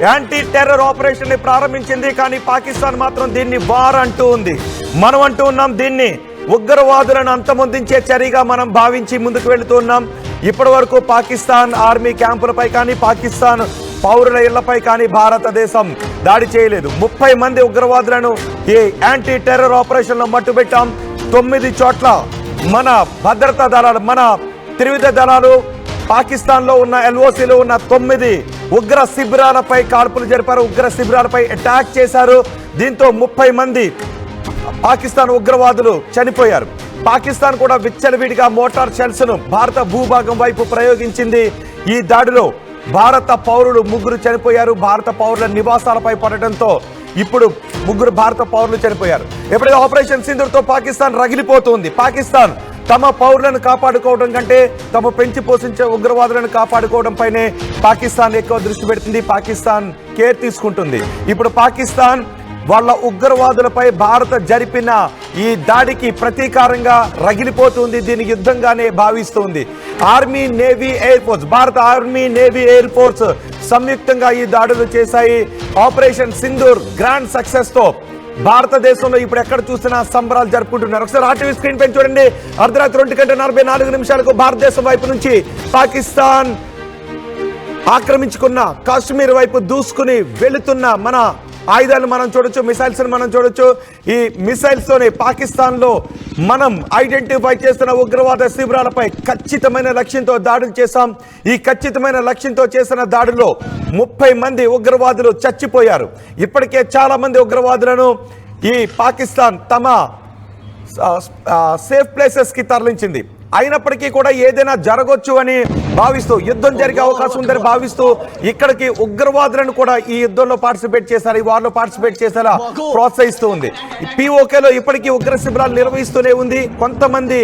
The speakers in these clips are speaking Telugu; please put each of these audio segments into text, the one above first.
యాంటీ టెర్రర్ ఆపరేషన్ ని ప్రారంభించింది. కానీ పాకిస్తాన్ మాత్రం దీన్ని వార్ అంటూ ఉంది. మనం అంటూ ఉన్నాం దీన్ని ఉగ్రవాదులను అంతమొందించే చర్యగా మనం భావించి ముందుకు వెళుతూ ఉన్నాం. ఇప్పటి వరకు పాకిస్తాన్ ఆర్మీ క్యాంపులపై కానీ పాకిస్తాన్ పౌరుల ఇళ్లపై కానీ భారతదేశం దాడి చేయలేదు. 30 మంది ఉగ్రవాదులను ఈ యాంటీ టెర్రర్ ఆపరేషన్ లో మట్టుబెట్టాం. 9 చోట్ల మన భద్రతా దళాలు, మన త్రివిధ దళాలు పాకిస్తాన్ లో ఉన్న LOCలో ఉన్న 9 ఉగ్ర శిబిరాలపై కాల్పులు జరిపారు. ఉగ్ర శిబిరాలపై అటాక్ చేశారు. దీంతో 30 మంది పాకిస్తాన్ ఉగ్రవాదులు చనిపోయారు. పాకిస్తాన్ కూడా విచ్చలవిడిగా మోటార్ షెల్స్ ను భారత భూభాగం వైపు ప్రయోగించింది. ఈ దాడిలో భారత పౌరులు 3 చనిపోయారు. భారత పౌరుల నివాసాలపై పడటంతో ఇప్పుడు 3 భారత పౌరులు చనిపోయారు. ఎప్పుడైతే ఆపరేషన్ సింధూర్ తో పాకిస్తాన్ రగిలిపోతుంది. పాకిస్తాన్ తమ పౌరులను కాపాడుకోవడం కంటే తమ పెంచి పోషించే ఉగ్రవాదులను కాపాడుకోవడం పైనే పాకిస్తాన్ ఎక్కువ దృష్టి పెడుతుంది. పాకిస్తాన్ కేర్ తీసుకుంటుంది. ఇప్పుడు పాకిస్తాన్ వాళ్ళ ఉగ్రవాదులపై భారత జరిపిన ఈ దాడికి ప్రతీకారంగా రగిలిపోతుంది. దీని యుద్ధంగానే భావిస్తుంది. ఆర్మీ, నేవీ, ఎయిర్ ఫోర్స్, భారత ఆర్మీ, నేవీ, ఎయిర్ ఫోర్స్ సంయుక్తంగా ఈ దాడులు చేశాయి. ఆపరేషన్ సింధూర్ గ్రాండ్ సక్సెస్ తో భారతదేశంలో ఇప్పుడు ఎక్కడ చూసినా సంబరాలు జరుపుకుంటున్నారు. ఒకసారి ఆర్టీవీ స్క్రీన్ పై చూడండి. అర్ధరాత్రి 1:44 భారతదేశం వైపు నుంచి పాకిస్తాన్ ఆక్రమించుకున్న కాశ్మీర్ వైపు దూసుకుని వెళుతున్న మన ఆయుధాలు మనం చూడొచ్చు, మిసైల్స్ మనం చూడొచ్చు. ఈ మిసైల్స్ తోనే పాకిస్తాన్ లో మనం ఐడెంటిఫై చేస్తున్న ఉగ్రవాద శిబిరాలపై ఖచ్చితమైన లక్ష్యంతో దాడులు చేశాం. ఈ ఖచ్చితమైన లక్ష్యంతో చేసిన దాడుల్లో 30 మంది ఉగ్రవాదులు చచ్చిపోయారు. ఇప్పటికే చాలా మంది ఉగ్రవాదులను ఈ పాకిస్తాన్ తమ సేఫ్ ప్లేసెస్ కి తరలించింది. అయినప్పటికీ కూడా ఏదైనా జరగొచ్చు అని భావిస్తూ, యుద్ధం జరిగే అవకాశం ఉందని భావిస్తూ ఇక్కడికి ఉగ్రవాదులను కూడా ఈ యుద్ధంలో పార్టిసిపేట్ చేశారు, ఈ వార్లో పార్టిసిపేట్ చేసేలా ప్రోత్సహిస్తూ ఉంది. POKలో ఇప్పటికీ ఉగ్ర శిబిరాలు నిర్వహిస్తూనే ఉంది. కొంతమంది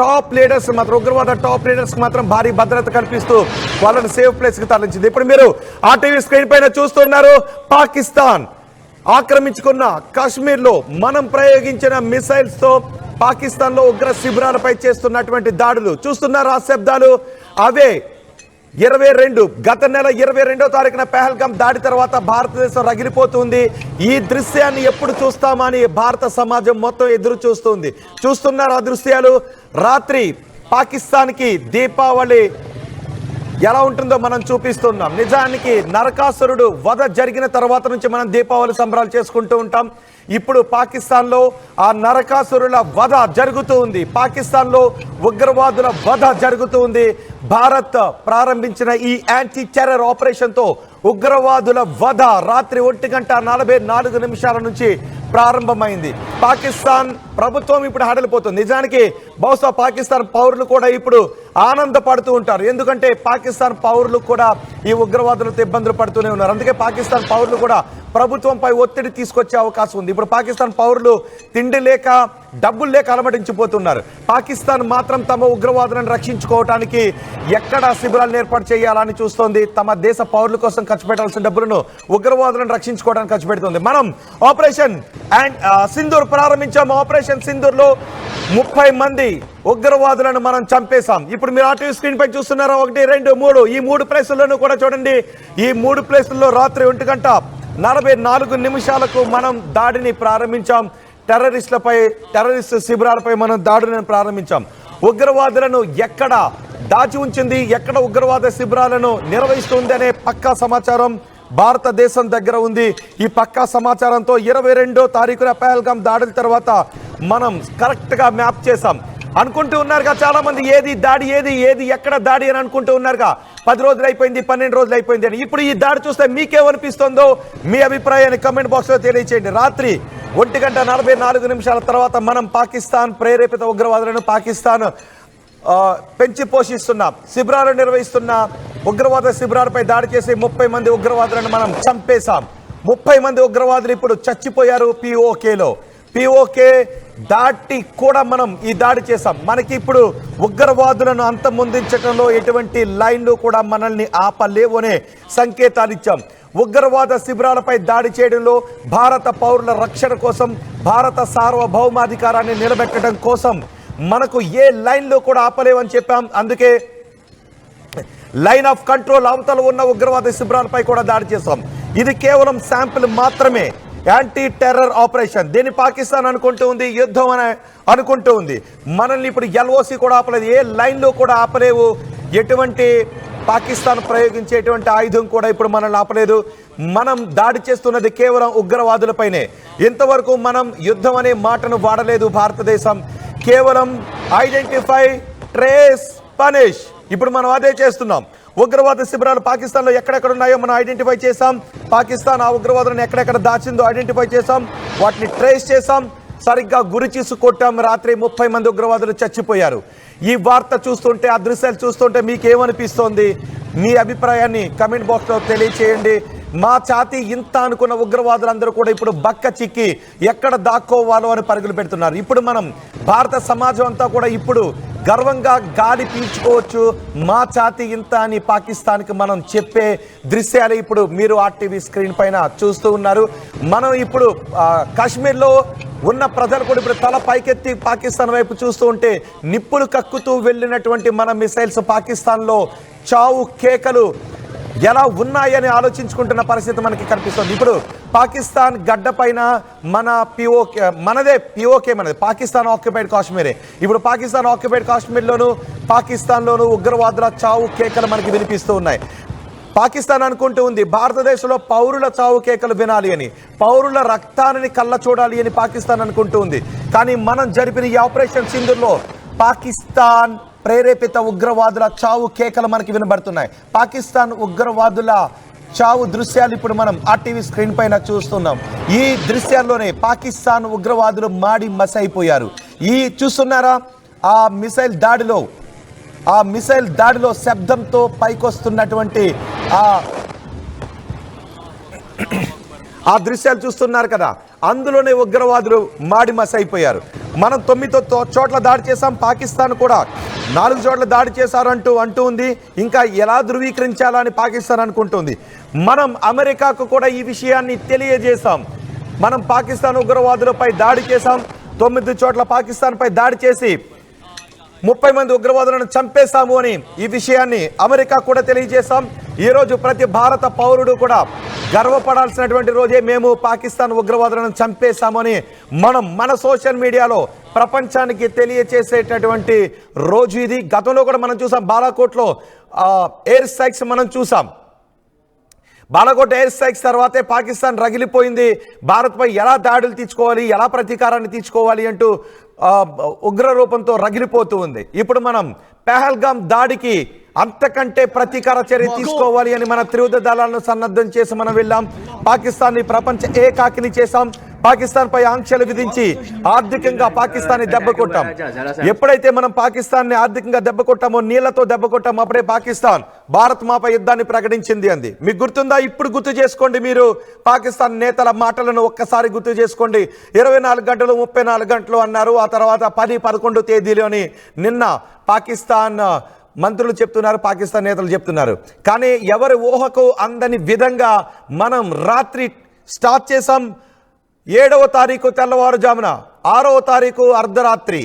టాప్ లీడర్స్ మాత్రం, ఉగ్రవాద టాప్ లీడర్స్ మాత్రం భారీ భద్రత కల్పిస్తూ వాళ్ళని సేఫ్ ప్లేస్ కి తరలించింది. ఇప్పుడు మీరు ఆ టీవీ స్క్రీన్ పైన చూస్తున్నారు. పాకిస్తాన్ ఆక్రమించుకున్న కాశ్మీర్ లో మనం ప్రయోగించిన మిసైల్స్ తో పాకిస్తాన్ లో ఉగ్ర శిబిరాలపై చేస్తున్నటువంటి దాడులు చూస్తున్నారు. ఆ శబ్దాలు అవే గత నెల 22వ తారీఖున పహల్గాం దాడి తర్వాత భారతదేశం రగిలిపోతుంది. ఈ దృశ్యాన్ని ఎప్పుడు చూస్తామని భారత సమాజం మొత్తం ఎదురు చూస్తుంది. చూస్తున్నారు ఆ దృశ్యాలు. రాత్రి పాకిస్తాన్ కి దీపావళి ఎలా ఉంటుందో మనం చూపిస్తున్నాం. నిజానికి నరకాసురుడు వధ జరిగిన తర్వాత నుంచి మనం దీపావళి సంబరాలు చేసుకుంటూ ఉంటాం. ఇప్పుడు పాకిస్తాన్ లో ఆ నరకాసురుల వధ జరుగుతూ ఉంది. పాకిస్తాన్ లో ఉగ్రవాదుల వధ జరుగుతూ ఉంది. భారత్ ప్రారంభించిన ఈ యాంటీ టెర్రర్ ఆపరేషన్ తో ఉగ్రవాదుల వధ రాత్రి 1:44 నుంచి ప్రారంభమైంది. పాకిస్తాన్ ప్రభుత్వం ఇప్పుడు హడలిపోతుంది. నిజానికి బహుశా పాకిస్తాన్ పౌరులు కూడా ఇప్పుడు ఆనందపడుతూ ఉంటారు. ఎందుకంటే పాకిస్తాన్ పౌరులు కూడా ఈ ఉగ్రవాదులతో ఇబ్బందులు పడుతూనే ఉన్నారు. అందుకే పాకిస్తాన్ పౌరులు కూడా ప్రభుత్వంపై ఒత్తిడి తీసుకొచ్చే అవకాశం ఉంది. ఇప్పుడు పాకిస్తాన్ పౌరులు తిండి లేక, డబ్బులు లేక అలమటించిపోతున్నారు. పాకిస్తాన్ మాత్రం తమ ఉగ్రవాదులను రక్షించుకోవడానికి ఎక్కడ శిబిరాలను ఏర్పాటు చేయాలని చూస్తోంది. తమ దేశ పౌరుల కోసం ఖర్చు పెట్టాల్సిన డబ్బులను ఉగ్రవాదులను రక్షించుకోవడానికి ఖర్చు పెడుతుంది. మనం ఆపరేషన్ సింధూర్ ప్రారంభించాము. ఆపరేషన్ సింధూర్ లో 30 మంది ఉగ్రవాదులను మనం చంపేశాం. ఇప్పుడు మీరు ఆర్టీవీ స్క్రీన్ పై చూస్తున్నారా? 1, 2, 3 ఈ 3 ప్లేసులను కూడా చూడండి. ఈ 3 ప్లేసుల్లో రాత్రి 1:44 మనం దాడిని ప్రారంభించాం. టెర్రరిస్ట్ శిబిరాలపై మనం దాడులను ప్రారంభించాం. ఉగ్రవాదులను ఎక్కడ దాచి ఉంచింది, ఎక్కడ ఉగ్రవాద శిబిరాలను నిర్వహిస్తుంది అనే పక్కా సమాచారం భారతదేశం దగ్గర ఉంది. ఈ పక్కా సమాచారంతో 22వ తారీఖున పహల్గాం దాడుల తర్వాత మనం కరెక్ట్ గా మ్యాప్ చేశాం. అనుకుంటూ ఉన్నారుగా చాలా మంది, ఏది దాడి, ఏది ఎక్కడ దాడి అని అనుకుంటూ ఉన్నారుగా. 10 రోజులు అయిపోయింది, 12 రోజులు అయిపోయింది అని. ఇప్పుడు ఈ దాడి చూస్తే మీకేమనిపిస్తుందో మీ అభిప్రాయాన్ని కమెంట్ బాక్స్ లో తెలియచేయండి. రాత్రి 1:44 తర్వాత మనం పాకిస్తాన్ ప్రేరేపిత ఉగ్రవాదులను, పాకిస్తాన్ పెంచి పోషిస్తున్న శిబిరాలు నిర్వహిస్తున్న ఉగ్రవాద శిబిరాలపై దాడి చేసి 30 మంది ఉగ్రవాదులను మనం చంపేశాం. 30 మంది ఉగ్రవాదులు ఇప్పుడు చచ్చిపోయారు POKలో. POK దాటి కూడా మనం ఈ దాడి చేశాం. మనకి ఇప్పుడు ఉగ్రవాదులను అంతమొందించడంలో ఎటువంటి లైన్లు కూడా మనల్ని ఆపలేవు అనే సంకేతాలు ఇచ్చాం. ఉగ్రవాద శిబిరాలపై దాడి చేయడంలో భారత పౌరుల రక్షణ కోసం, భారత సార్వభౌమాధికారాన్ని నిలబెట్టడం కోసం మనకు ఏ లైన్లో కూడా ఆపలేవని చెప్పాం. అందుకే లైన్ ఆఫ్ కంట్రోల్ అవతల ఉన్న ఉగ్రవాద శిబిరాలపై కూడా దాడి చేశాం. ఇది కేవలం శాంపిల్ మాత్రమే. యాంటీ టెర్రర్ ఆపరేషన్ దీన్ని పాకిస్తాన్ అనుకుంటూ ఉంది, యుద్ధం అని అనుకుంటూ ఉంది. మనల్ని ఇప్పుడు ఎల్ఓసి కూడా ఆపలేదు, ఏ లైన్లో కూడా ఆపలేవు. ఎటువంటి పాకిస్తాన్ ప్రయోగించేటువంటి ఆయుధం కూడా ఇప్పుడు మనల్ని ఆపలేదు. మనం దాడి చేస్తున్నది కేవలం ఉగ్రవాదులపైనే. ఇంతవరకు మనం యుద్ధం అనే మాటను వాడలేదు భారతదేశం. కేవలం ఐడెంటిఫై, ట్రేస్, పనిష్. ఇప్పుడు మనం అదే చేస్తున్నాం. ఉగ్రవాద శిబిరాలు పాకిస్తాన్లో ఎక్కడెక్కడ ఉన్నాయో మనం ఐడెంటిఫై చేసాం. పాకిస్తాన్ ఆ ఉగ్రవాదులను ఎక్కడెక్కడ దాచిందో ఐడెంటిఫై చేసాం, వాటిని ట్రేస్ చేసాం, సరిగ్గా గురి చూసి కొట్టాం. రాత్రి 30 మంది ఉగ్రవాదులు చచ్చిపోయారు. ఈ వార్త చూస్తుంటే, ఆ దృశ్యాలు చూస్తుంటే మీకేమనిపిస్తోంది? మీ అభిప్రాయాన్ని కమెంట్ బాక్స్లో తెలియచేయండి. మా ఛాతీ ఇంత అనుకున్న ఉగ్రవాదులందరూ కూడా ఇప్పుడు బక్క చిక్కి ఎక్కడ దాక్కోవాలో అని పరుగులు పెడుతున్నారు. ఇప్పుడు మనం భారత సమాజం అంతా కూడా ఇప్పుడు గర్వంగా గాలి పీల్చుకోవచ్చు. మా ఛాతీ ఇంత అని పాకిస్తాన్కి మనం చెప్పే దృశ్యాలు ఇప్పుడు మీరు ఆర్టీవీ స్క్రీన్ పైన చూస్తూ ఉన్నారు. మనం ఇప్పుడు కాశ్మీర్లో ఉన్న ప్రజలు కూడా ఇప్పుడు తల పైకెత్తి పాకిస్తాన్ వైపు చూస్తూ ఉంటే, నిప్పులు కక్కుతూ వెళ్ళినటువంటి మన మిసైల్స్ పాకిస్తాన్లో చావు కేకలు ఎలా ఉన్నాయని ఆలోచించుకుంటున్న పరిస్థితి మనకి కనిపిస్తుంది. ఇప్పుడు పాకిస్తాన్ గడ్డ పైన మనదే పిఓకే పాకిస్తాన్ ఆక్యుపైడ్ కాశ్మీరే. ఇప్పుడు పాకిస్తాన్ ఆక్యుపైడ్ కాశ్మీర్లోను పాకిస్తాన్లోను ఉగ్రవాదుల చావు కేకలు మనకి వినిపిస్తూ ఉన్నాయి. పాకిస్తాన్ అనుకుంటూ ఉంది భారతదేశంలో పౌరుల చావు కేకలు వినాలి అని, పౌరుల రక్తాన్ని కళ్ళ చూడాలి అని పాకిస్తాన్ అనుకుంటూ ఉంది. కానీ మనం జరిపిన ఈ ఆపరేషన్ సింధూర్లో పాకిస్తాన్ ప్రేరేపిత ఉగ్రవాదుల చావు కేకలు మనకి వినబడుతున్నాయి. పాకిస్తాన్ ఉగ్రవాదుల చావు దృశ్యాలు ఇప్పుడు మనం ఆర్టీవీ స్క్రీన్ పైన చూస్తున్నాం. ఈ దృశ్యాల్లోనే పాకిస్తాన్ ఉగ్రవాదులు మాడి మసైపోయారు. ఈ చూస్తున్నారా ఆ మిసైల్ దాడిలో శబ్దంతో పైకొస్తున్నటువంటి ఆ దృశ్యాలు చూస్తున్నారు కదా, అందులోనే ఉగ్రవాదులు మాడి మసైపోయారు. మనం 9 చోట్ల దాడి చేశాం, పాకిస్తాన్ కూడా 4 చోట్ల దాడి చేశారంటూ ఉంది. ఇంకా ఎలా ధృవీకరించాలా అని పాకిస్తాన్ అనుకుంటుంది. మనం అమెరికాకు కూడా ఈ విషయాన్ని తెలియజేశాం. మనం పాకిస్తాన్ ఉగ్రవాదులపై దాడి చేశాం, 9 చోట్ల పాకిస్తాన్పై దాడి చేసి 30 మంది ఉగ్రవాదులను చంపేశాము అని ఈ విషయాన్ని అమెరికా కూడా తెలియజేశాం. ఈరోజు ప్రతి భారత పౌరుడు కూడా గర్వపడాల్సినటువంటి రోజే. మేము పాకిస్తాన్ ఉగ్రవాదులను చంపేశాము అని మనం మన సోషల్ మీడియాలో ప్రపంచానికి తెలియచేసేటటువంటి రోజు ఇది. గతంలో కూడా మనం చూసాం, బాలాకోట్లో ఎయిర్ స్ట్రైక్స్ మనం చూసాం. బాలాకోట్ ఎయిర్ స్ట్రైక్స్ తర్వాతే పాకిస్తాన్ రగిలిపోయింది. భారత్పై ఎలా దాడులు తీర్చుకోవాలి, ఎలా ప్రతీకారాన్ని తీర్చుకోవాలి అంటూ ఉగ్ర రూపంతో రగిలిపోతూ ఉంది. ఇప్పుడు మనం పెహల్గాం దాడికి అంతకంటే ప్రతీకార చర్య తీసుకోవాలి అని మన త్రివిధ దళాలను సన్నద్ధం చేసి మనం వెళ్ళాం. పాకిస్తాన్ని ప్రపంచ ఏకాకిని చేశాం. పాకిస్తాన్ పై ఆంక్షలు విధించి ఆర్థికంగా పాకిస్తాన్ని దెబ్బ కొట్టాం. ఎప్పుడైతే మనం పాకిస్తాన్ని ఆర్థికంగా దెబ్బ కొట్టామో, నీళ్లతో దెబ్బ కొట్టామో, అప్పుడే పాకిస్తాన్ భారత్ మాపై యుద్ధాన్ని ప్రకటించింది అంది. మీకు గుర్తుందా? ఇప్పుడు గుర్తు చేసుకోండి. మీరు పాకిస్తాన్ నేతల మాటలను ఒక్కసారి గుర్తు చేసుకోండి. 24 గంటలు 34 గంటలు అన్నారు. ఆ తర్వాత 10, 11 తేదీలోని నిన్న పాకిస్తాన్ మంత్రులు చెప్తున్నారు, పాకిస్తాన్ నేతలు చెప్తున్నారు. కానీ ఎవరి ఊహకు అందని విధంగా మనం రాత్రి స్టార్ట్ చేసాం. 7వ తారీఖు తెల్లవారుజామున, 6వ తారీఖు అర్ధరాత్రి.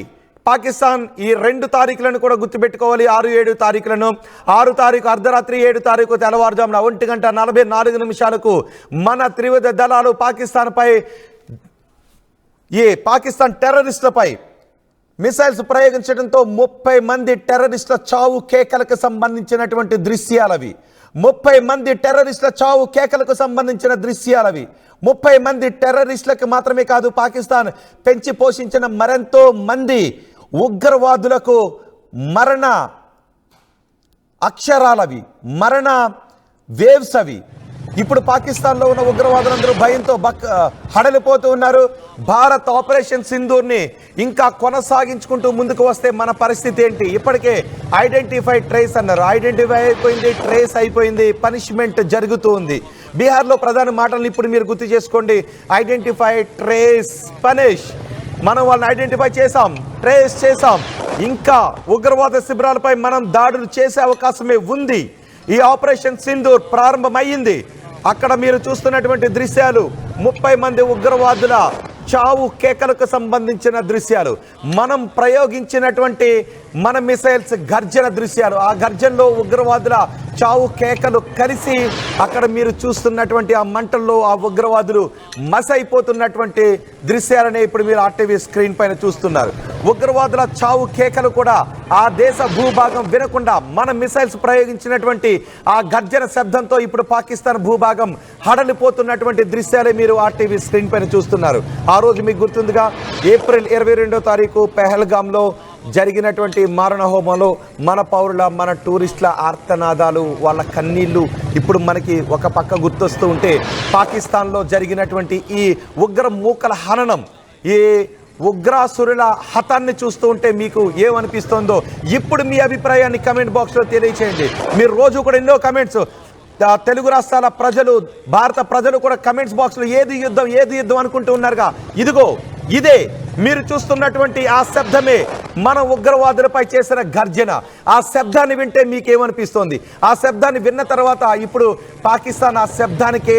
పాకిస్తాన్ ఈ 2 తారీఖులను కూడా గుర్తుపెట్టుకోవాలి, 6, 7 తారీఖులను. 6 తారీఖు అర్ధరాత్రి, 7 తారీఖు తెల్లవారుజామున 1:44 మన త్రివిధ దళాలు పాకిస్తాన్ టెర్రరిస్టులపై మిసైల్స్ ప్రయోగించడంతో 30 మంది టెర్రరిస్టుల చావు కేకలకు సంబంధించినటువంటి దృశ్యాలవి. 30 మంది టెర్రరిస్టుల చావు కేకలకు సంబంధించిన దృశ్యాలవి. 30 మంది టెర్రరిస్టులకు మాత్రమే కాదు, పాకిస్తాన్ పెంచి పోషించిన మరెంతో మంది ఉగ్రవాదులకు మరణ అక్షరాలవి, మరణ వేవ్స్ అవి. ఇప్పుడు పాకిస్తాన్లో ఉన్న ఉగ్రవాదులందరూ భయంతో హడలిపోతూ ఉన్నారు. భారత్ ఆపరేషన్ సింధూర్ని ఇంకా కొనసాగించుకుంటూ ముందుకు వస్తే మన పరిస్థితి ఏంటి? ఇప్పటికే ఐడెంటిఫై, ట్రేస్ అన్నారు. ఐడెంటిఫై అయిపోయింది, ట్రేస్ అయిపోయింది, పనిష్మెంట్ జరుగుతూ ఉంది. బీహార్లో ప్రధాన మాటలను ఇప్పుడు మీరు గుర్తు చేసుకోండి. Identify, trace, punish. మనం వాళ్ళని ఐడెంటిఫై చేసాం, ట్రేస్ చేసాం. ఇంకా ఉగ్రవాద శిబిరాలపై మనం దాడులు చేసే అవకాశమే ఉంది. ఈ ఆపరేషన్ సింధూర్ ప్రారంభమైంది. అక్కడ మీరు చూస్తున్నటువంటి దృశ్యాలు 30 మంది ఉగ్రవాదుల చావు కేకలకు సంబంధించిన దృశ్యాలు, మనం ప్రయోగించినటువంటి మన మిసైల్స్ గర్జన దృశ్యాలు. ఆ గర్జనలో ఉగ్రవాదుల చావు కేకలు కలిసి అక్కడ మీరు చూస్తున్నటువంటి ఆ మంటల్లో ఆ ఉగ్రవాదులు మసైపోతున్నటువంటి దృశ్యాలనే ఇప్పుడు మీరు ఆర్టీవీ స్క్రీన్ పైన చూస్తున్నారు. ఉగ్రవాదుల చావు కేకలు కూడా ఆ దేశ భూభాగం వినకుండా మన మిసైల్స్ ప్రయోగించినటువంటి ఆ గర్జన శబ్దంతో ఇప్పుడు పాకిస్తాన్ భూభాగం హడలిపోతున్నటువంటి దృశ్యాలే మీరు ఆర్టీవీ స్క్రీన్ పైన చూస్తున్నారు. ఆ రోజు మీకు గుర్తుందిగా ఏప్రిల్ 22వ తారీఖు పెహల్గాంలో జరిగినటువంటి మారణ హోమంలో మన పౌరుల మన టూరిస్టుల ఆర్తనాదాలు వాళ్ళ కన్నీళ్లు ఇప్పుడు మనకి ఒక పక్క గుర్తొస్తూ ఉంటే పాకిస్తాన్లో జరిగినటువంటి ఈ ఉగ్ర మూకల హననం ఈ ఉగ్రాసురుల హతాన్ని చూస్తూ ఉంటే మీకు ఏమనిపిస్తుందో ఇప్పుడు మీ అభిప్రాయాన్ని కమెంట్ బాక్స్లో తెలియచేయండి. మీరు రోజు కూడా ఎన్నో కమెంట్స్ తెలుగు రాష్ట్రాల ప్రజలు భారత ప్రజలు కూడా కమెంట్స్ బాక్స్లో ఏది యుద్ధం అనుకుంటూ ఉన్నారుగా. ఇదిగో ఇదే మీరు చూస్తున్నటువంటి ఆ శబ్దమే మన ఉగ్రవాదులపై చేసిన గర్జన. ఆ శబ్దాన్ని వింటే మీకేమనిపిస్తోంది? ఆ శబ్దాన్ని విన్న తర్వాత ఇప్పుడు పాకిస్తాన్ ఆ శబ్దానికే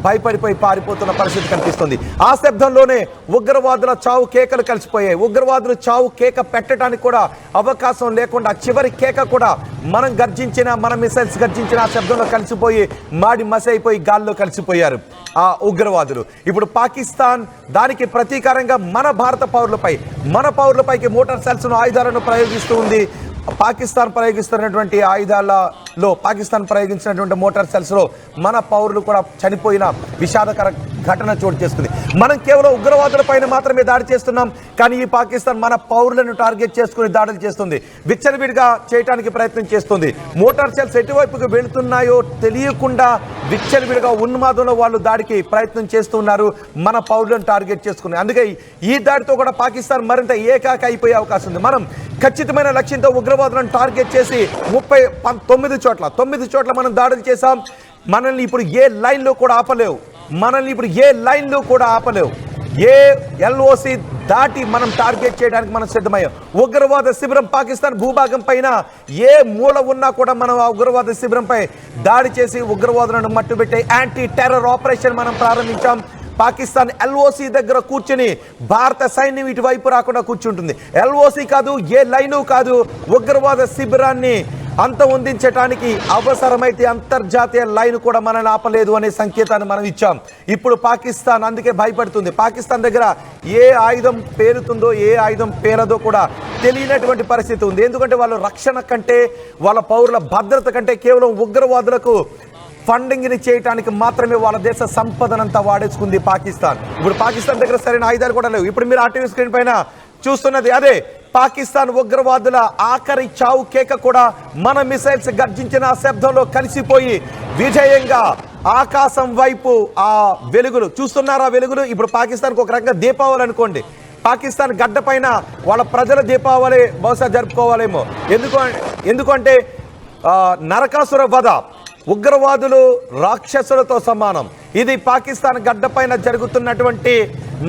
భయపడిపోయి పారిపోతున్న పరిస్థితి కనిపిస్తుంది. ఆ శబ్దంలోనే ఉగ్రవాదుల చావు కేకలు కలిసిపోయాయి. ఉగ్రవాదులు చావు కేక పెట్టడానికి కూడా అవకాశం లేకుండా చివరి కేక కూడా మనం గర్జించిన మన మిసైల్స్ గర్జించిన ఆ శబ్దంలో కలిసిపోయి మాడి మసైపోయి గాల్లో కలిసిపోయారు ఆ ఉగ్రవాదులు. ఇప్పుడు పాకిస్తాన్ దానికి ప్రతీకారంగా మన భారత పౌరులపైకి మోటార్ సెల్స్ను ఆయుధాలను ప్రయోగిస్తూ ఉంది. పాకిస్తాన్ ప్రయోగిస్తున్నటువంటి ఆయుధాలలో పాకిస్తాన్ ప్రయోగించినటువంటి మోటార్ సెల్స్లో మన పౌరులు కూడా చనిపోయిన విషాదకర ఘటన చోటు చేసుకుంది. మనం కేవలం ఉగ్రవాదుల పైన మాత్రమే దాడి చేస్తున్నాం, కానీ ఈ పాకిస్తాన్ మన పౌరులను టార్గెట్ చేసుకుని దాడులు చేస్తుంది, విచ్చలవిడిగా చేయడానికి ప్రయత్నం చేస్తుంది. మోటార్ సెల్స్ ఎటువైపుకు వెళుతున్నాయో తెలియకుండా విచ్చలవిడిగా ఉన్మాదంలో వాళ్ళు దాడికి ప్రయత్నం చేస్తున్నారు, మన పౌరులను టార్గెట్ చేసుకుని. అందుకే ఈ దాడితో కూడా పాకిస్తాన్ మరింత ఏకాక అయిపోయే అవకాశం ఉంది. మనం ఖచ్చితమైన లక్ష్యంతో ఉగ్రవాదులను టార్గెట్ చేసి 9 చోట్ల మనం దాడులు చేశాం. మనల్ని ఇప్పుడు ఏ లైన్లో కూడా ఆపలేవు. ఏ ఎల్ఓసి దాటి మనం టార్గెట్ చేయడానికి మనం సిద్ధమయ్యాం. ఉగ్రవాద శిబిరం పాకిస్తాన్ భూభాగం పైన ఏ మూల ఉన్నా కూడా మనం ఆ ఉగ్రవాద శిబిరంపై దాడి చేసి ఉగ్రవాదులను మట్టుబెట్టే యాంటీ టెర్రర్ ఆపరేషన్ మనం ప్రారంభించాం. పాకిస్తాన్ ఎల్ఓసి దగ్గర కూర్చుని భారత సైన్యం ఇటువైపు రాకుండా కూర్చుంటుంది. ఎల్ఓసి కాదు, ఏ లైను కాదు, ఉగ్రవాద శిబిరాన్ని అంతమొందించడానికి అవసరమైతే అంతర్జాతీయ లైన్ కూడా మనల్ని ఆపలేదు అనే సంకేతాన్ని మనం ఇచ్చాం. ఇప్పుడు పాకిస్తాన్ అందుకే భయపడుతుంది. పాకిస్తాన్ దగ్గర ఏ ఆయుధం పేరుతుందో ఏ ఆయుధం పేరదో కూడా తెలియనటువంటి పరిస్థితి ఉంది. ఎందుకంటే వాళ్ళు రక్షణ కంటే వాళ్ళ పౌరుల భద్రత కంటే కేవలం ఉగ్రవాదులకు ఫండింగ్ని చేయడానికి మాత్రమే వాళ్ళ దేశ సంపదనంతా వాడేసుకుంది పాకిస్తాన్. ఇప్పుడు పాకిస్తాన్ దగ్గర సరైన ఆయుధాలు కూడా లేవు. ఇప్పుడు మీరు ఆర్టీవీ స్క్రీన్ పైన చూస్తున్నది అదే పాకిస్తాన్ ఉగ్రవాదుల ఆఖరి చావు కేక కూడా మన మిసైల్స్ గర్జించిన శబ్దంలో కలిసిపోయి విజయంగా ఆకాశం వైపు ఆ వెలుగులు చూస్తున్నారా? వెలుగులు ఇప్పుడు పాకిస్తాన్కి ఒక రకంగా దీపావళి అనుకోండి. పాకిస్తాన్ గడ్డ పైన వాళ్ళ ప్రజల దీపావళి బహుశా జరుపుకోవాలేమో. ఎందుకంటే నరకాసుర వధ, ఉగ్రవాదులు రాక్షసులతో సమానం. ఇది పాకిస్తాన్ గడ్డపైన జరుగుతున్నటువంటి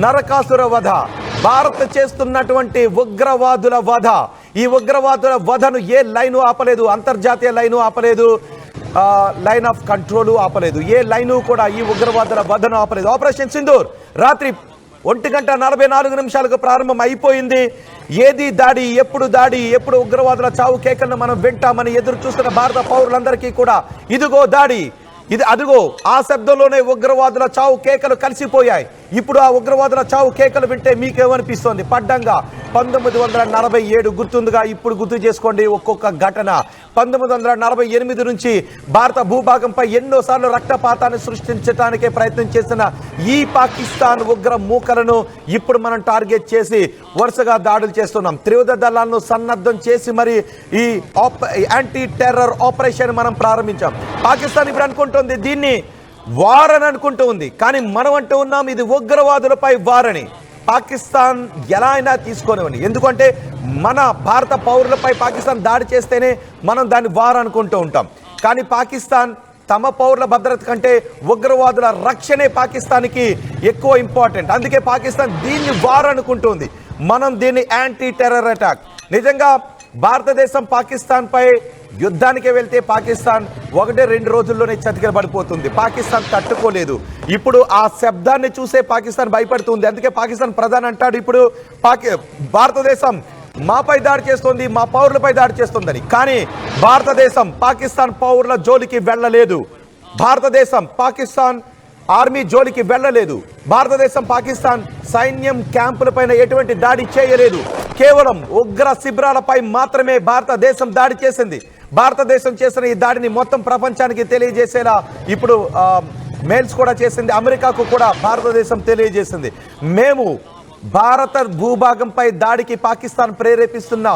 నరకాసుర వధ, భారత్ చేస్తున్నటువంటి ఉగ్రవాదుల వధ. ఈ ఉగ్రవాదుల వధను ఏ లైను ఆపలేదు, అంతర్జాతీయ లైను ఆపలేదు, లైన్ ఆఫ్ కంట్రోల్ ఆపలేదు, ఏ లైను కూడా ఈ ఉగ్రవాదుల వధను ఆపలేదు. ఆపరేషన్ సింధూర్ రాత్రి 1:44 ప్రారంభం అయిపోయింది. ఏది దాడి, ఎప్పుడు ఉగ్రవాదుల చావు కేకలను మనం వింటామని ఎదురు చూస్తున్న భారత పౌరులందరికీ కూడా ఇదిగో దాడి, అదిగో ఆ శబ్దంలోనే ఉగ్రవాదుల చావు కేకలు కలిసిపోయాయి. ఇప్పుడు ఆ ఉగ్రవాదుల చావు కేకలు వింటే మీకేమనిపిస్తోంది? పడ్డంగా 1947 గుర్తుందిగా, ఇప్పుడు గుర్తు చేసుకోండి ఒక్కొక్క ఘటన. 1948 నుంచి భారత భూభాగంపై ఎన్నోసార్లు రక్తపాతాన్ని సృష్టించడానికే ప్రయత్నం చేసిన ఈ పాకిస్తాన్ ఉగ్ర మూకలను ఇప్పుడు మనం టార్గెట్ చేసి వరుసగా దాడులు చేస్తున్నాం. త్రివిధ దళాలను సన్నద్ధం చేసి మరి ఈ యాంటీ టెర్రర్ ఆపరేషన్ మనం ప్రారంభించాం. పాకిస్తాన్ ఇప్పుడు అనుకుంటుంది దీన్ని వార్ అని అనుకుంటూ ఉంది, కానీ మనం అంటూ ఉన్నాం ఇది ఉగ్రవాదులపై వార్ అని. పాకిస్తాన్ ఎలా అయినా తీసుకోనివ్వండి, ఎందుకంటే మన భారత పౌరులపై పాకిస్తాన్ దాడి చేస్తేనే మనం దాన్ని వార్ అనుకుంటూ ఉంటాం. కానీ పాకిస్తాన్ తమ పౌరుల భద్రత కంటే ఉగ్రవాదుల రక్షణే పాకిస్తాన్కి ఎక్కువ ఇంపార్టెంట్. అందుకే పాకిస్తాన్ దీన్ని వార్ అనుకుంటుంది, మనం దీన్ని యాంటీ టెర్రర్ అటాక్. నిజంగా భారతదేశం పాకిస్తాన్పై యుద్ధానికే వెళ్తే పాకిస్తాన్ 1-2 రోజుల్లోనే చతికిల పడిపోతుంది. పాకిస్తాన్ తట్టుకోలేదు. ఇప్పుడు ఆ శబ్దాన్ని చూసే పాకిస్తాన్ భయపడుతుంది. అందుకే పాకిస్తాన్ ప్రధాని అంటాడు ఇప్పుడు భారతదేశం మాపై దాడి చేస్తుంది, మా పౌరులపై దాడి చేస్తుందని. కానీ భారతదేశం పాకిస్తాన్ పౌరుల జోలికి వెళ్ళలేదు. భారతదేశం పాకిస్తాన్ ఆర్మీ జోలికి వెళ్ళలేదు. భారతదేశం పాకిస్తాన్ సైన్యం క్యాంపులపైన ఎటువంటి దాడి చేయలేదు. కేవలం ఉగ్ర శిబిరాలపై మాత్రమే భారతదేశం దాడి చేసింది. భారతదేశం చేసిన ఈ దాడిని మొత్తం ప్రపంచానికి తెలియజేసేలా ఇప్పుడు మెయిల్స్ కూడా చేసింది. అమెరికాకు కూడా భారతదేశం తెలియజేసింది, మేము భారత భూభాగంపై దాడికి పాకిస్తాన్ ప్రేరేపిస్తున్న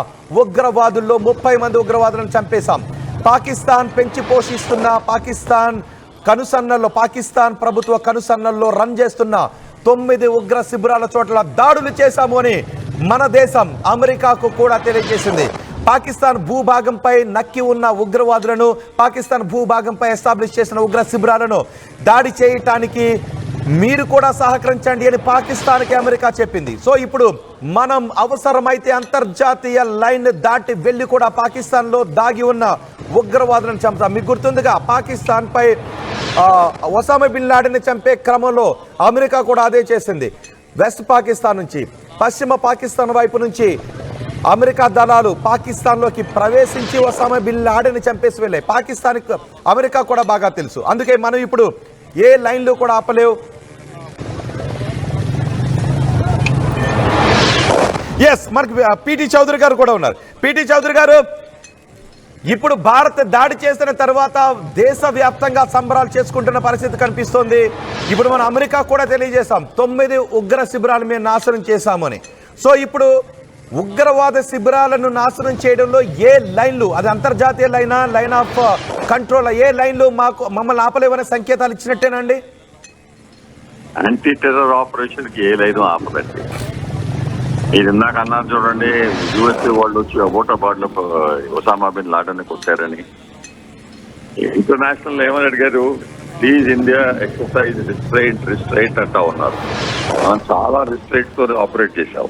ఉగ్రవాదుల్లో 30 మంది ఉగ్రవాదులను చంపేశాం. పాకిస్తాన్ పెంచి పోషిస్తున్న పాకిస్తాన్ ప్రభుత్వ కనుసన్నల్లో రన్ చేస్తున్న 9 ఉగ్ర శిబిరాల చోట్ల దాడులు చేశాము అని మన దేశం అమెరికాకు కూడా తెలియజేసింది. పాకిస్తాన్ భూభాగంపై నక్కి ఉన్న ఉగ్రవాదులను, పాకిస్తాన్ భూభాగంపై ఎస్టాబ్లిష్ చేసిన ఉగ్ర శిబిరాలను దాడి చేయటానికి మీరు కూడా సహకరించండి అని పాకిస్తాన్కి అమెరికా చెప్పింది. సో ఇప్పుడు మనం అవసరమైతే అంతర్జాతీయ లైన్ దాటి వెళ్ళి కూడా పాకిస్తాన్లో దాగి ఉన్న ఉగ్రవాదులను చంపుతాం. మీకు గుర్తుందిగా, పాకిస్తాన్పై ఒసామా బిన్ లాడెన్ని చంపే క్రమంలో అమెరికా కూడా అదే చేసింది. వెస్ట్ పాకిస్తాన్ నుంచి, పశ్చిమ పాకిస్తాన్ వైపు నుంచి అమెరికా దళాలు పాకిస్తాన్లోకి ప్రవేశించి ఒసామా బిన్ లాడెన్ని చంపేసి వెళ్ళాయి. పాకిస్తాన్కి అమెరికా కూడా బాగా తెలుసు. అందుకే మనం ఇప్పుడు ఏ లైన్లు కూడా ఆపలేవు. ఎస్, మనకి పిటి చౌదరి గారు కూడా ఉన్నారు. పిటి చౌదరి గారు, ఇప్పుడు భారత్ దాడి చేసిన తర్వాత దేశవ్యాప్తంగా సంబరాలు చేసుకుంటున్న పరిస్థితి కనిపిస్తోంది. ఇప్పుడు మనం అమెరికా కూడా తెలియజేశాం 9 ఉగ్ర శిబిరాలు మేము నాశనం చేశామని. సో ఇప్పుడు ఉగ్రవాద శిబిరాలను నాశనం చేయడంలో ఏ లైన్లు, అది అంతర్జాతీయ లైనా, లైన్ ఆఫ్ కంట్రోల్, ఏ లైన్లు మమ్మల్ని ఆపలేవనే సంకేతాలు ఇచ్చినట్టేనండి? యాంటీ టెర్రర్ ఆపరేషన్ కి ఏ లైన్ ఆపదండి. ఇది ఇందాక అన్నారు చూడండి, యుఎస్ఏ వాళ్ళు వచ్చి అబోటాబాద్ లో ఒసామా బిన్ లాడెన్ కొట్టారని. ఇంటర్నేషనల్ ఏమని అడిగారు, ప్లీజ్ ఇండియా ఎక్సర్సైజ్ రిస్ట్రైంట్ అంటా ఉన్నారు. మనం చాలా రిస్ట్రైంట్ తో ఆపరేట్ చేశాం.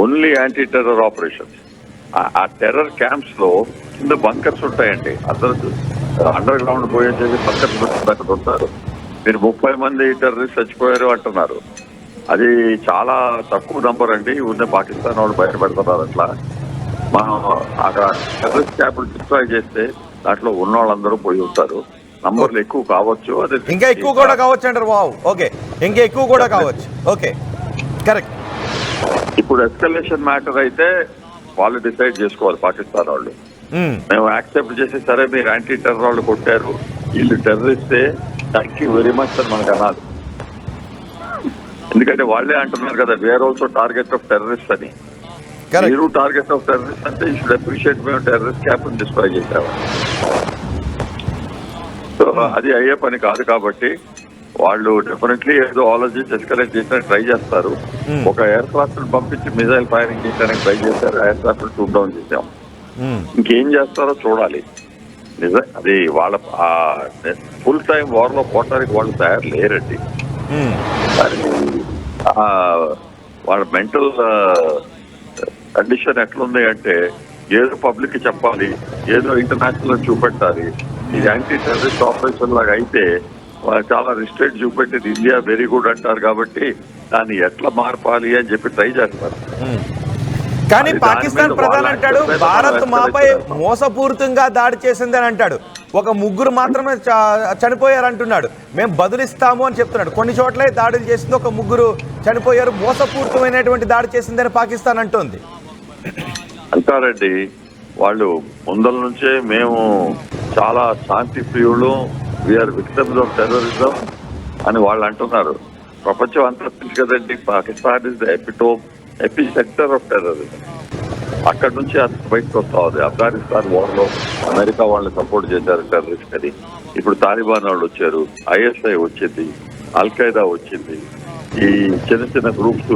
Only anti terror operations. ఆ టెర్రర్ క్యాంప్స్ లో కింద బంకర్స్ ఉంటాయండి. అందరూ అండర్ గ్రౌండ్ పోయేసి బంకర్స్ అక్కడ ఉంటారు. మీరు 30 మంది టెర్రరిస్ట్ చచ్చిపోయారు అంటున్నారు. అది చాలా తక్కువ నంబర్ అండి. ఉన్న పాకిస్తాన్ వాళ్ళు బయటపెడుతున్నారు. అట్లా మనం అక్కడ టెర్రరిస్ట్ క్యాంపులు డిస్ట్రాయ్ చేస్తే దాంట్లో ఉన్న వాళ్ళందరూ పోయి ఉంటారు. నంబర్లు ఎక్కువ కావచ్చు, అది ఇంకా ఎక్కువ కూడా కావచ్చు అంటారు. వావ్, ఓకే, ఇంకా ఎక్కువ కూడా కావచ్చు. Okay, correct. ఇప్పుడు ఎస్కలేషన్ మ్యాటర్ అయితే వాళ్ళు డిసైడ్ చేసుకోవాలి పాకిస్తాన్ వాళ్ళు. మేము యాక్సెప్ట్ చేసి, సరే మీరు యాంటీ టెర్రర్ వాళ్ళు కొట్టారు, వీళ్ళు టెర్రరిస్టే, థ్యాంక్ యూ వెరీ మచ్ అని మనకు అనాలి. ఎందుకంటే వాళ్ళే అంటున్నారు కదా, we're also target of terrorist అని. మీరు టార్గెట్ ఆఫ్ టెర్రరిస్ట్ అంటే యూ షుడ్ అప్రిషియేట్ మేము టెర్రరిస్ట్ క్యాంప్ డిస్ట్రాయ్ చేసాము. సో అది అయ్యే పని కాదు. కాబట్టి వాళ్ళు డెఫినెట్లీ ఏదో ఆలోచించి ఎస్కలేట్ చేయడానికి ట్రై చేస్తారు. ఒక ఎయిర్ క్రాఫ్ట్ పంపించి మిజైల్ ఫైరింగ్ చేయడానికి ట్రై చేశారు. ఎయిర్ క్రాఫ్ట్ షూట్ డౌన్ చేశాం. ఇంకేం చేస్తారో చూడాలి. నిజం, అది వాళ్ళ ఫుల్ టైం వార్ లో పోవటానికి వాళ్ళు తయారు లేరండి. వాళ్ళ మెంటల్ కండిషన్ ఎట్లుంది అంటే, ఏదో పబ్లిక్ కి చెప్పాలి, ఏదో ఇంటర్నేషనల్ చూపెట్టాలి. ఇది యాంటీ టెర్రరిస్ట్ ఆపరేషన్ లాగా అయితే చాలా రిస్ట్రిక్ట్ చూపెట్టేది ఇండియా వెరీ గుడ్ అంటారు. కాబట్టి దాన్ని ఎట్లా మార్పాలి అని చెప్పి ట్రై చేస్తారు. కానీ పాకిస్తాన్ ప్రధాని అంటాడు, భారత్ మాపై మోసపూరితంగా దాడి చేసిందని అంటాడు. ఒక 3 మాత్రమే చనిపోయారు అంటున్నాడు. మేము బదులిస్తాము అని చెప్తున్నాడు. కొన్ని చోట్లే దాడులు చేసింది, ఒక 3 చనిపోయారు. మోసపూరితమైనటువంటి దాడి చేసిందని పాకిస్తాన్ అంటోంది. అంటారండి వాళ్ళు ముందల నుంచే, మేము చాలా శాంతి ప్రియులు, వీఆర్ విక్టిమ్స్ ఆఫ్ టెర్రరిజం అని వాళ్ళు అంటున్నారు. ప్రపంచం అంతా తెలుసు కదండి, Pakistan is the AP sector of terrorism. అక్కడ నుంచి అది బయటకు వస్తా ఉంది. ఆఫ్ఘనిస్తాన్ వార్ లో అమెరికా వాళ్ళని సపోర్ట్ చేశారు టెర్రరిస్ట్ అని. ఇప్పుడు తాలిబాన్ వాళ్ళు వచ్చారు, ఐఎస్ఐ వచ్చింది, అల్ఖైదా వచ్చింది. ఈ చిన్న గ్రూప్స్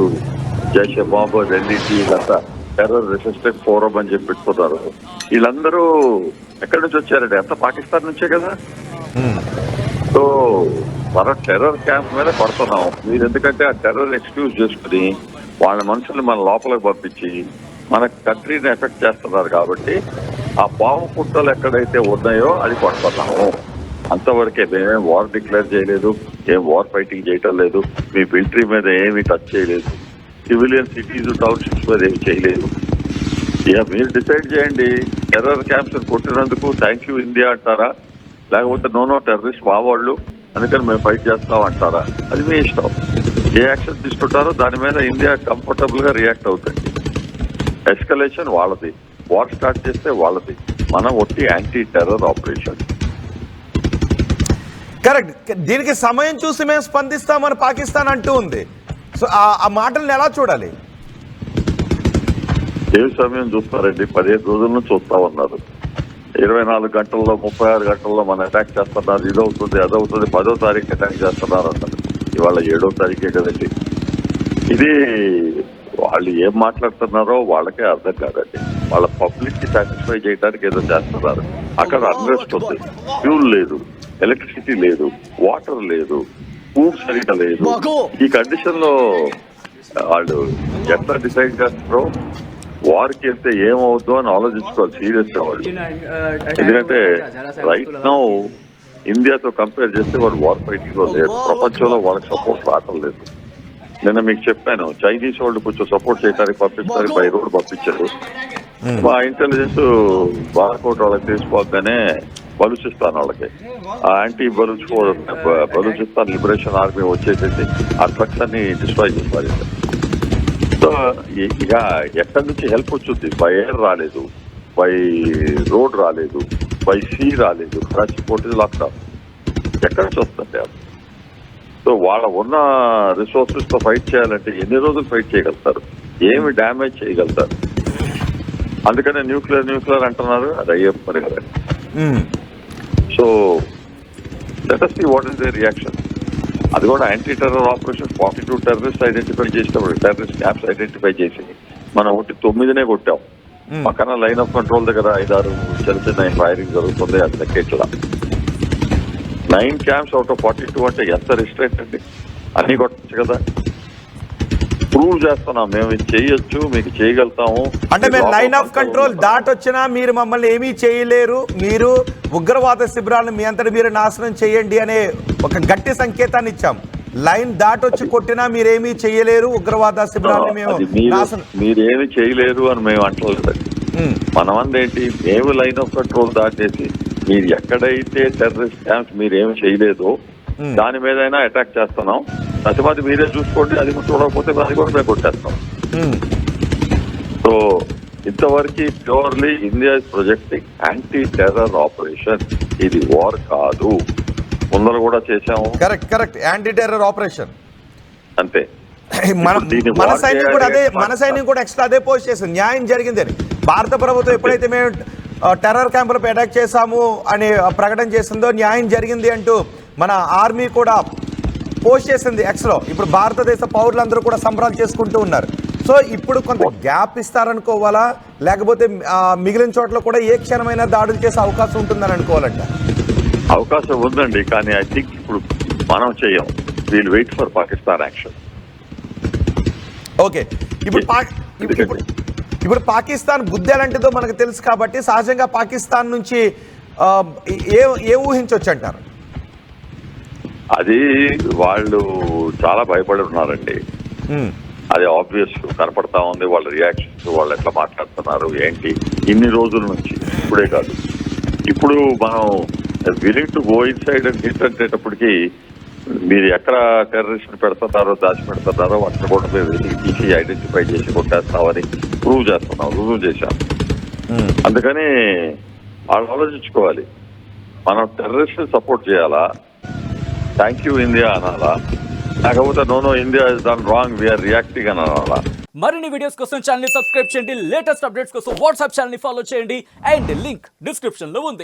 జైషే మొహమ్మద్, ఎన్డీటీ, ఇదంతా టెర్రర్ రెసిస్టెంట్ ఫోరం అని చెప్పి పెట్టుకున్నారు. వీళ్ళందరూ ఎక్కడి నుంచి వచ్చారండి? అంతా పాకిస్తాన్ నుంచే కదా. సో మన టెర్రర్ క్యాంప్ మీద పడుతున్నాం. మీరు ఎందుకంటే ఆ టెర్రర్ ఎక్స్క్యూజ్ చేసుకుని వాళ్ళ మనుషుల్ని మన లోపలికి పంపించి మన కంట్రీని ఎఫెక్ట్ చేస్తున్నారు. కాబట్టి ఆ పాము పుట్టలు ఎక్కడైతే ఉన్నాయో అది పడుతున్నాము. అంతవరకే. మేమేం వార్ డిక్లేర్ చేయలేదు, ఏం వార్ ఫైటింగ్ చేయటం లేదు, మీ మిలిటరీ మీద ఏమీ టచ్ చేయలేదు, సివిలియన్ సిటీస్ టౌన్షిప్స్ మీద ఏమి చేయలేదు. ఇక మీరు డిసైడ్ చేయండి. టెర్రర్ క్యాంప్స్ కొట్టినందుకు థ్యాంక్ యూ ఇండియా అంటారా, లేకపోతే నో టెర్రరిస్ట్ మా వాళ్ళు అందుకని మేము ఫైట్ చేస్తాం అంటారా? అది మీ ఇష్టం. ఏ యాక్షన్ తీసుకుంటారో దాని మీద ఇండియా కంఫర్టబుల్ గా రియాక్ట్ అవుతుంది. ఎస్కలేషన్ వాళ్ళది, వార్ స్టార్ట్ చేస్తే వాళ్ళది. మనం ఒట్టి యాంటీ టెర్రర్ ఆపరేషన్. కరెక్ట్. దీనికి సమయం చూసి మేము స్పందిస్తామని పాకిస్తాన్ అంటూ ఉంది. సో ఆ మాటల్ని ఎలా చూడాలి? ఏ సమయం చూస్తారండి? 15 రోజుల నుంచి చూస్తా ఉన్నారు. 24 గంటల్లో 36 గంటల్లో మన అటాక్ చేస్తున్నారు. ఇదవుతుంది అదవుతుంది. 10వ తారీఖు అటాక్ చేస్తున్నారు అన్నారు. ఇవాళ 7వ తారీఖే కదండి. ఇది వాళ్ళు ఏం మాట్లాడుతున్నారో వాళ్ళకే అర్థం కాదండి. వాళ్ళ పబ్లిక్ కి సాటిస్ఫై చేయడానికి ఏదో చేస్తున్నారు. అక్కడ అన్రెస్ట్ ఉంది, ఫ్యూల్ లేదు, ఎలక్ట్రిసిటీ లేదు, వాటర్ లేదు, ఫుడ్ సరిగ్గా లేదు. ఈ కండిషన్ లో వాళ్ళు ఎట్లా డిసైడ్ చేస్తారో, వార్కి వెళ్తే ఏమవుతుందో అని ఆలోచించుకోవాలి సీరియస్ గా వాళ్ళు. ఎందుకంటే రైట్ నౌ ఇండియాతో కంపేర్ చేస్తే వాళ్ళు వార్ ఫైటింగ్ లో లేదు. ప్రపంచంలో వాళ్ళకి సపోర్ట్ రావటం లేదు. నిన్న మీకు చెప్పాను, చైనీస్ వాళ్ళు కొంచెం సపోర్ట్ చేయడానికి పంపించడానికి బై రోడ్ పంపించారు. మా ఇంటెలిజెన్స్ బార్కోట్ వాళ్ళకి తీసుకోగానే బలూచిస్తాన్ వాళ్ళకి ఆ యాంటీ బలూచిస్తాన్ లిబరేషన్ ఆర్మీ వచ్చేసేసి ఆ ట్రక్స్ అన్ని డిస్ట్రాయ్ చేసి, సో ఇక ఎక్కడి నుంచి హెల్ప్ వచ్చింది? బై ఎయిర్ రాలేదు, బై రోడ్ రాలేదు, బై సీ రాలేదు. Karachi port lockdown. ఎక్కడి నుంచి వస్తుంది? సో వాళ్ళ ఉన్న రిసోర్సెస్ తో ఫైట్ చేయాలంటే ఎన్ని రోజులు ఫైట్ చేయగలుగుతారు? ఏమి డ్యామేజ్ చేయగలుగుతారు? అందుకనే న్యూక్లియర్ అంటున్నారు. అది అయ్యే పని కదా. So let us see what is their reaction. అది కూడా anti terror operation 42 terrorist identify చేసినప్పుడు, టెర్రరిస్ట్ క్యాంప్స్ ఐడెంటిఫై చేసి మనం 9 కొట్టాం. పక్కన లైన్ ఆఫ్ కంట్రోల్ దగ్గర 5-6 చిన్న ఫైరింగ్ జరుగుతుంది. అది లెక్కేట్లా 9 క్యాంప్స్ అవుట్ ఆఫ్ 42 అంటే ఎంత రిస్ట్రిక్ట్ అండి? అన్ని కొట్టచ్చు కదా. ప్రూవ్ చేస్తున్నాం మేము ఇది చేయొచ్చు, మీకు చేయగలుగుతాము. అంటే మేము లైన్ ఆఫ్ కంట్రోల్ దాటొచ్చినా మీరు మమ్మల్ని ఏమీ చేయలేరు, మీరు ఉగ్రవాద శిబిరాలను మీ అంతటి మీరు నాశనం చేయండి అనే ఒక గట్టి సంకేతాన్ని ఇచ్చాం. లైన్ దాటొచ్చి కొట్టినా మీరేమీ చేయలేరు, ఉగ్రవాద శిబిరాలను మేము నాశనం మీరేమి చేయలేరు అని మేము అంటలేదండి. మనం అందేంటి, మేము లైన్ ఆఫ్ కంట్రోల్ దాటేసి మీరు ఎక్కడైతే టెర్రరిస్ట్ క్యాంప్స్ మీరేమి చేయలేదో దాని మీదైనా అటాక్ చేస్తున్నాం. ప్రతిపాది మీరే చూసుకోండి. అది చూడకపోతే అది కూడా మేము కొట్టేస్తాం. సో ఇంతవరకు purely India is projecting anti terror operation. ఇది వార్ కాదు. ముందర కూడా చేశాము. కరెక్ట్. యాంటీ టెర్రర్ ఆపరేషన్ అంతే. మన సైన్యం కూడా ఎక్స్ట్రా అదే పోస్ట్ చేసింది. న్యాయం జరిగింది అని. భారత ప్రభుత్వం ఎప్పుడైతే మేము టెర్రర్ క్యాంపులపై అటాక్ చేశాము అని ప్రకటన చేసిందో న్యాయం జరిగింది అంటూ మన ఆర్మీ కూడా పోస్ట్ చేసింది ఎక్స్లో. ఇప్పుడు భారతదేశ పౌరులందరూ కూడా సంబరాలు చేసుకుంటూ ఉన్నారు. సో ఇప్పుడు కొంత గ్యాప్ ఇస్తారనుకోవాలా, లేకపోతే మిగిలిన చోట్ల కూడా ఏ క్షణమైనా దాడులు చేసే అవకాశం ఉంటుందని అనుకోవాలంట? అవకాశం ఉందండి, కానీ ఐ థింక్ ఇప్పుడు మనం చేయం. We'll wait for Pakistan action. Okay. ఇప్పుడు పాకిస్తాన్ బుద్ధి ఎలాంటిదో మనకు తెలుసు కాబట్టి సహజంగా పాకిస్తాన్ నుంచి ఏ ఊహించవచ్చు అంటారు? అది వాళ్ళు చాలా భయపడి ఉన్నారండి. అది ఆబ్వియస్ కనపడతా ఉంది. వాళ్ళ రియాక్షన్స్, వాళ్ళు ఎట్లా మాట్లాడుతున్నారు ఏంటి ఇన్ని రోజుల నుంచి. ఇప్పుడే కాదు, ఇప్పుడు మనం willing to go inside and hit అంటేటప్పటికి మీరు ఎక్కడ టెర్రరిస్ట్ పెడుతున్నారో దాచి పెడుతున్నారో అక్కడ కూడా మేము తీసి ఐడెంటిఫై చేసి కొట్టేస్తామని రుజువు చేశాం. అందుకని వాళ్ళు ఆలోచించుకోవాలి, మనం టెర్రరిస్ట్ సపోర్ట్ చేయాలా, థ్యాంక్ యూ ఇండియా అనాలా, లేకపోతే no India is done wrong we are reacting అని అనాలా? మరిన్ని వీడియోస్ కోసం ఛానల్ ని సబ్స్క్రైబ్ చేయండి. లేటెస్ట్ అప్డేట్స్ కోసం వాట్సాప్ ఛానల్ ని ఫాలో చేయండి. అండ్ లింక్ డిస్క్రిప్షన్ లో ఉంది.